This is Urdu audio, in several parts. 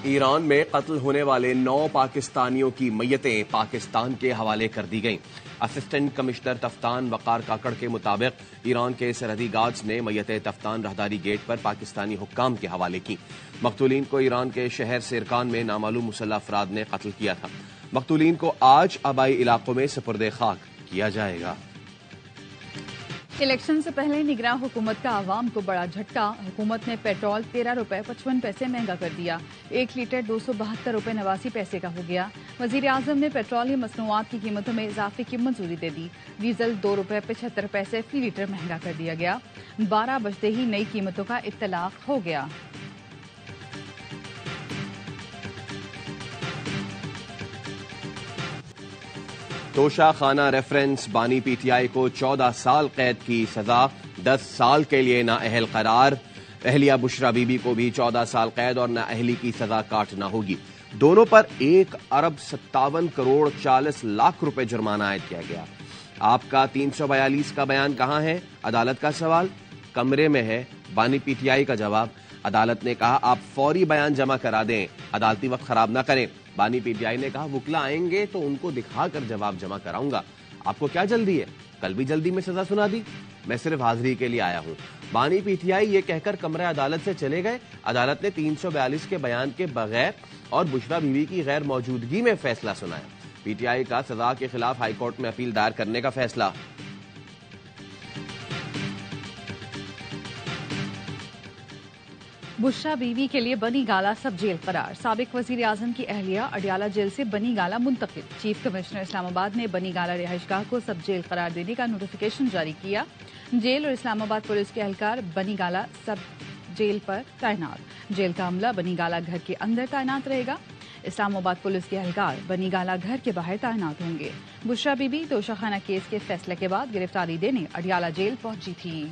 ایران میں قتل ہونے والے 9 پاکستانیوں کی میتیں پاکستان کے حوالے کر دی گئیں۔ اسسٹنٹ کمشنر تفتان وقار کاکڑ کے مطابق ایران کے سرحدی گارڈز نے میتیں تفتان راہداری گیٹ پر پاکستانی حکام کے حوالے کی۔ مقتولین کو ایران کے شہر سیرکان میں نامعلوم مسلح افراد نے قتل کیا تھا۔ مقتولین کو آج آبائی علاقوں میں سپرد خاک کیا جائے گا۔ الیکشن سے پہلے نگراں حکومت کا عوام کو بڑا جھٹکا۔ حکومت نے پیٹرول 13 روپے 55 پیسے مہنگا کر دیا۔ 1 لیٹر 272 روپے 89 پیسے کا ہو گیا۔ وزیر اعظم نے پیٹرولیم مصنوعات کی قیمتوں میں اضافے کی منظوری دے دی۔ ڈیزل 2 روپے 75 پیسے فی لیٹر مہنگا کر دیا گیا۔ 12 بجتے ہی نئی قیمتوں کا اطلاق ہو گیا۔ توشہ خانہ ریفرنس بانی پی ٹی آئی کو 14 سال قید کی سزا، 10 سال کے لیے نااہل قرار۔ اہلیہ بشرا بی بی کو بھی 14 سال قید اور نااہلی کی سزا کاٹنا ہوگی۔ دونوں پر 1 ارب 57 کروڑ 40 لاکھ روپے جرمانہ عائد کیا گیا۔ آپ کا 342 کا بیان کہاں ہے؟ عدالت کا سوال۔ کمرے میں ہے، بانی پی ٹی آئی کا جواب۔ عدالت نے کہا آپ فوری بیان جمع کرا دیں، عدالتی وقت خراب نہ کریں۔ بانی پی ٹی آئی نے کہا وکلا آئیں گے تو ان کو دکھا کر جواب جمع کراؤں گا۔ آپ کو کیا جلدی ہے؟ کل بھی جلدی میں سزا سنا دی، میں صرف حاضری کے لیے آیا ہوں۔ بانی پی ٹی آئی یہ کہہ کر کمرہ عدالت سے چلے گئے۔ عدالت نے 342 کے بیان کے بغیر اور بشرا بیوی کی غیر موجودگی میں فیصلہ سنایا۔ پی ٹی آئی کا سزا کے خلاف ہائی کورٹ میں اپیل دائر کرنے کا فیصلہ۔ بشرا بیوی کے لیے بنی گالہ سب جیل قرار۔ سابق وزیر اعظم کی اہلیہ اڈیالہ جیل سے بنی گالہ منتقل۔ چیف کمشنر اسلام آباد نے بنی گالہ رہائش گاہ کو سب جیل قرار دینے کا نوٹیفیکیشن جاری کیا۔ جیل اور اسلام آباد پولیس کے اہلکار بنی گالہ سب جیل پر تعینات۔ جیل کا عملہ بنی گالہ گھر کے اندر تعینات رہے گا۔ اسلام آباد پولیس کے اہلکار بنی گالہ گھر کے باہر تعینات ہوں گے۔ بشرا بیوی توشہ خانہ کیس کے فیصلے کے بعد گرفتاری دینے اڈیالہ جیل پہنچی تھی۔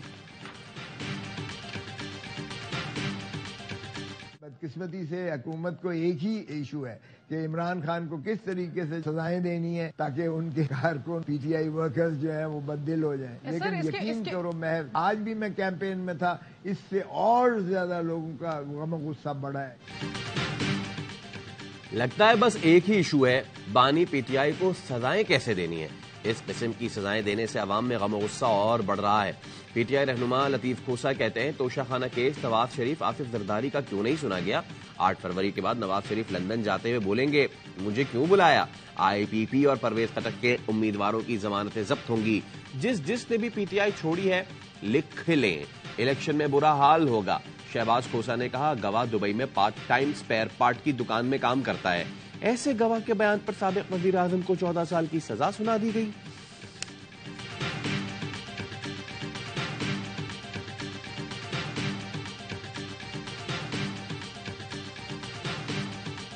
بدقسمتی سے حکومت کو ایک ہی ایشو ہے کہ عمران خان کو کس طریقے سے سزائیں دینی ہے تاکہ ان کے کارکن پی ٹی آئی ورکرز جو ہیں وہ بددل ہو جائیں۔ لیکن یقین کرو میں آج بھی میں کیمپین میں تھا، اس سے اور زیادہ لوگوں کا غم و غصہ بڑھا ہے۔ لگتا ہے بس ایک ہی ایشو ہے، بانی پی ٹی آئی کو سزائیں کیسے دینی ہیں۔ اس قسم کی سزائیں دینے سے عوام میں غم و غصہ اور بڑھ رہا ہے۔ پی ٹی آئی رہنما لطیف کھوسا کہتے ہیں توشہ خانہ کیس نواز شریف آصف زرداری کا کیوں نہیں سنا گیا؟ 8 فروری کے بعد نواز شریف لندن جاتے ہوئے بولیں گے مجھے کیوں بلایا؟ آئی پی پی اور پرویز خٹک کے امیدواروں کی ضمانتیں ضبط ہوں گی۔ جس نے بھی پی ٹی آئی چھوڑی ہے لکھ لیں، الیکشن میں برا حال ہوگا۔ شہباز کھوسا نے کہا گواہ دبئی میں پارٹ ٹائم سپیئر پارٹ کی دکان میں کام کرتا ہے۔ ایسے گواہ کے بیان پر سابق وزیر اعظم کو 14 سال کی سزا سنا دی گئی۔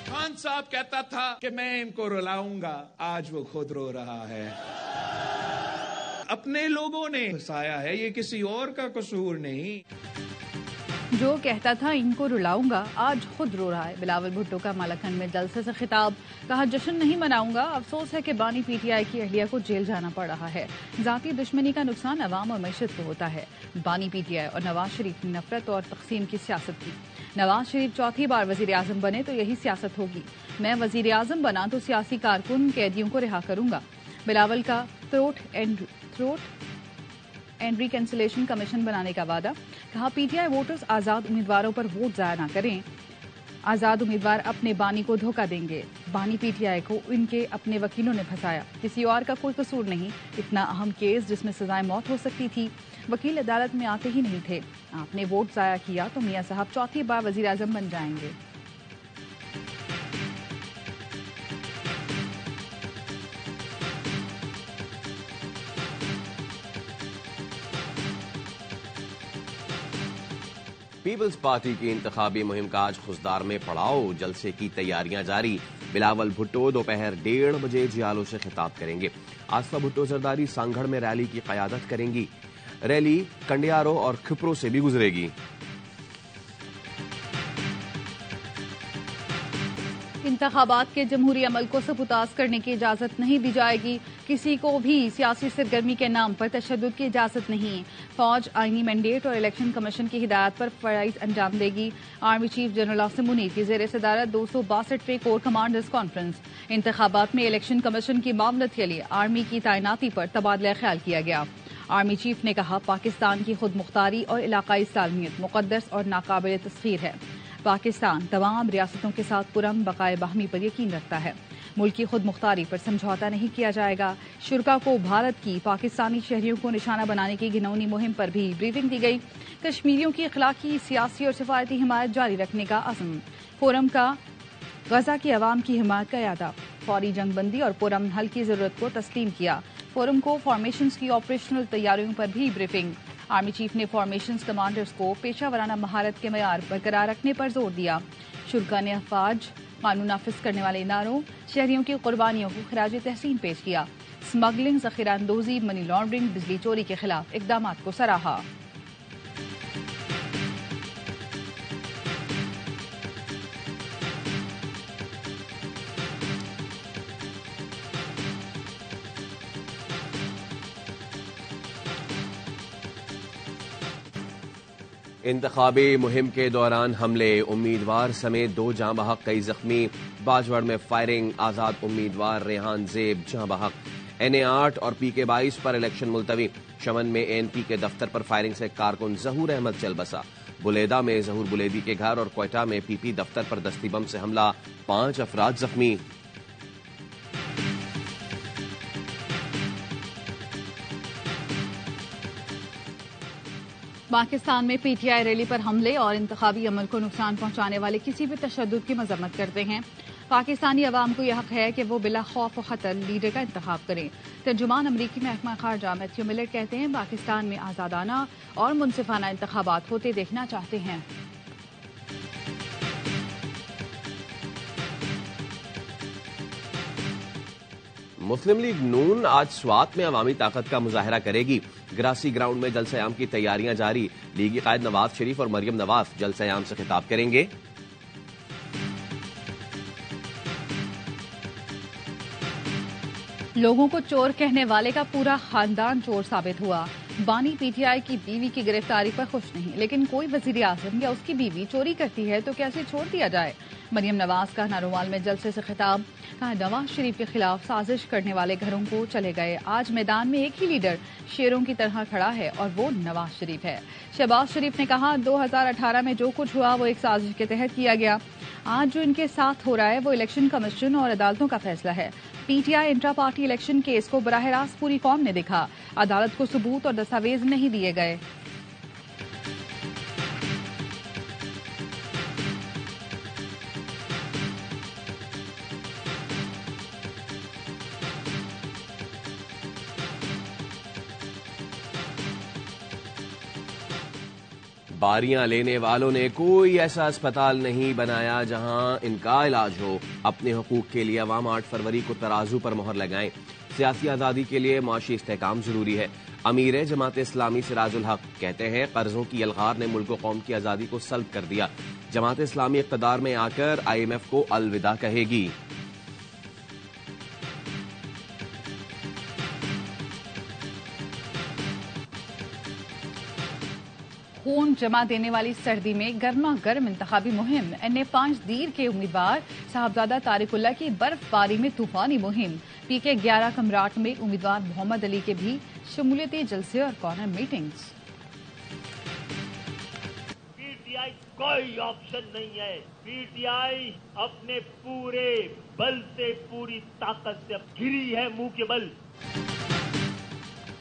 خان صاحب کہتا تھا کہ میں ان کو رلاؤں گا، آج وہ خود رو رہا ہے۔ اپنے لوگوں نے پھنسایا ہے، یہ کسی اور کا قصور نہیں۔ جو کہتا تھا ان کو رلاؤں گا آج خود رو رہا ہے۔ بلاول بھٹو کا مالاکنڈ میں جلسے سے خطاب، کہا جشن نہیں مناؤں گا، افسوس ہے کہ بانی پی ٹی آئی کی اہلیہ کو جیل جانا پڑ رہا ہے۔ ذاتی دشمنی کا نقصان عوام اور معیشت کو ہوتا ہے۔ بانی پی ٹی آئی اور نواز شریف نے نفرت اور تقسیم کی سیاست کی۔ نواز شریف 4تھی بار وزیر اعظم بنے تو یہی سیاست ہوگی۔ میں وزیر اعظم بنا تو سیاسی کارکن قیدیوں کو رہا کروں گا۔ بلاول کا تھروٹ اینڈ ریکنسیلیشن کمیشن بنانے کا وعدہ، کہا پی ٹی آئی ووٹرز آزاد امیدواروں پر ووٹ ضائع نہ کریں، آزاد امیدوار اپنے بانی کو دھوکہ دیں گے۔ بانی پی ٹی آئی کو ان کے اپنے وکیلوں نے پھنسایا، کسی اور کا کوئی قصور نہیں۔ اتنا اہم کیس جس میں سزائے موت ہو سکتی تھی، وکیل عدالت میں آتے ہی نہیں تھے۔ آپ نے ووٹ ضائع کیا تو میاں صاحب 4تھی بار وزیر اعظم بن جائیں گے۔ پیپلز پارٹی کی انتخابی مہم کا آج خضدار میں پڑاؤ، جلسے کی تیاریاں جاری۔ بلاول بھٹو دوپہر 1:30 بجے جیالوں سے خطاب کریں گے۔ آصفہ بھٹو زرداری سانگھڑ میں ریلی کی قیادت کریں گی۔ ریلی کنڈیارو اور کھپرو سے بھی گزرے گی۔ انتخابات کے جمہوری عمل کو سبوتاژ کرنے کی اجازت نہیں دی جائے گی۔ کسی کو بھی سیاسی سرگرمی کے نام پر تشدد کی اجازت نہیں۔ فوج آئینی مینڈیٹ اور الیکشن کمیشن کی ہدایت پر فرائض انجام دے گی۔ Army chief general Asim Munir کی زیر صدارت 262ویں کور کمانڈرز کانفرنس۔ انتخابات میں الیکشن کمیشن کی معاونت کے لیے آرمی کی تعیناتی پر تبادلہ خیال کیا گیا۔ آرمی چیف نے کہا، پاکستان کی خود مختاری اور علاقائی سالمیت مقدس اور ناقابل تسخیر ہے۔ پاکستان تمام ریاستوں کے ساتھ پرامن بقائے باہمی پر یقین رکھتا ہے۔ ملکی خود مختاری پر سمجھوتا نہیں کیا جائے گا۔ شرکا کو بھارت کی پاکستانی شہریوں کو نشانہ بنانے کی گھناؤنی مہم پر بھی بریفنگ دی گئی۔ کشمیریوں کی اخلاقی، سیاسی اور سفارتی حمایت جاری رکھنے کا عزم۔ فورم کا غزہ کی عوام کی حمایت کا اعادہ۔ فوری جنگ بندی اور پرامن حل کی ضرورت کو تسلیم کیا۔ فورم کو فارمیشنز کی آپریشنل تیاریوں پر بھی بریفنگ۔ آرمی چیف نے فارمیشنز کمانڈرز کو پیشہ ورانہ مہارت کے معیار برقرار رکھنے پر زور دیا۔ شرکا نے افواج، قانون نافذ کرنے والے اداروں، شہریوں کی قربانیوں کو خراج تحسین پیش کیا۔ اسمگلنگ، ذخیرہ اندوزی، منی لانڈرنگ، بجلی چوری کے خلاف اقدامات کو سراہا۔ انتخابی مہم کے دوران حملے، امیدوار سمیت 2 جاں بحق، کئی زخمی۔ باجوڑ میں فائرنگ، آزاد امیدوار ریحان زیب جاں بحق۔ NA8 اور PK22 پر الیکشن ملتوی۔ شمن میں ANP کے دفتر پر فائرنگ سے کارکن ظہور احمد چل بسا۔ بلیدہ میں ظہور بلیدی کے گھر اور کوئٹہ میں PP دفتر پر دستی بم سے حملہ، 5 افراد زخمی۔ پاکستان میں PTI ریلی پر حملے اور انتخابی عمل کو نقصان پہنچانے والے کسی بھی تشدد کی مذمت کرتے ہیں۔ پاکستانی عوام کو یہ حق ہے کہ وہ بلا خوف و خطر لیڈر کا انتخاب کریں۔ ترجمان امریکی محکمہ خارجہ میتھیو ملر کہتے ہیں، پاکستان میں آزادانہ اور منصفانہ انتخابات ہوتے دیکھنا چاہتے ہیں۔ مسلم لیگ نون آج سوات میں عوامی طاقت کا مظاہرہ کرے گی۔ گراسی گراؤنڈ میں جلسہ عام کی تیاریاں جاری۔ لیگی قائد نواز شریف اور مریم نواز جلسہ عام سے خطاب کریں گے۔ لوگوں کو چور کہنے والے کا پورا خاندان چور ثابت ہوا۔ بانی PTI کی بیوی کی گرفتاری پر خوش نہیں، لیکن کوئی وزیر اعظم یا اس کی بیوی چوری کرتی ہے تو کیسے چھوڑ دیا جائے؟ مریم نواز کا ناروال میں جلسے سے خطاب، کہا نواز شریف کے خلاف سازش کرنے والے گھروں کو چلے گئے۔ آج میدان میں ایک ہی لیڈر شیروں کی طرح کھڑا ہے اور وہ نواز شریف ہے۔ شہباز شریف نے کہا، 2018 میں جو کچھ ہوا وہ ایک سازش کے تحت کیا گیا۔ آج جو ان کے ساتھ ہو رہا ہے وہ الیکشن کمیشن اور عدالتوں کا فیصلہ ہے۔ PTI intra party election case کو براہ راست پوری قوم نے دیکھا۔ عدالت کو ثبوت اور دستاویز نہیں دیے گئے۔ باریاں لینے والوں نے کوئی ایسا اسپتال نہیں بنایا جہاں ان کا علاج ہو۔ اپنے حقوق کے لیے عوام 8 فروری کو ترازو پر مہر لگائیں۔ سیاسی آزادی کے لیے معاشی استحکام ضروری ہے۔ امیر جماعت اسلامی سراج الحق کہتے ہیں، قرضوں کی الغار نے ملک و قوم کی آزادی کو سلب کر دیا۔ جماعت اسلامی اقتدار میں آ کر IMF کو الوداع کہے گی۔ خون جمع دینے والی سردی میں گرما گرم انتخابی مہم۔ NA5 دیر کے امیدوار صاحبزادہ طارق اللہ کی برف باری میں طوفانی مہم۔ PK11 کمراٹ میں امیدوار محمد علی کے بھی شمولیتی جلسے اور کارنر میٹنگز۔ PTI کوئی آپشن نہیں ہے۔ PTI اپنے پورے بل سے، پوری طاقت سے گری ہے منہ کے بل۔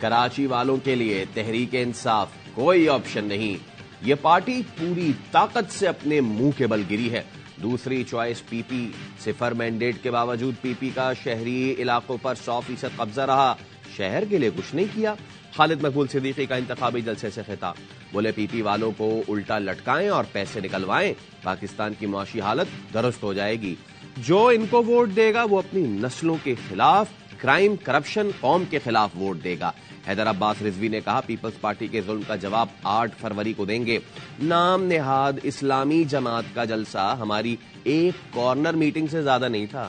کراچی والوں کے لیے تحریک انصاف کوئی آپشن نہیں۔ یہ پارٹی پوری طاقت سے اپنے منہ کے بل گری ہے۔ دوسری چوائس PP، 0 مینڈیٹ کے باوجود PP کا شہری علاقوں پر 100% قبضہ رہا۔ شہر کے لیے کچھ نہیں کیا۔ خالد مقبول صدیقی کا انتخابی جلسے سے خطاب، بولے PP والوں کو الٹا لٹکائیں اور پیسے نکلوائیں، پاکستان کی معاشی حالت درست ہو جائے گی۔ جو ان کو ووٹ دے گا وہ اپنی نسلوں کے خلاف، کرائم، کرپشن، قوم کے خلاف ووٹ دے گا۔ حیدر عباس رضوی نے کہا، پیپلز پارٹی کے ظلم کا جواب 8 فروری کو دیں گے۔ نام نہاد اسلامی جماعت کا جلسہ ہماری ایک کارنر میٹنگ سے زیادہ نہیں تھا۔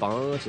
5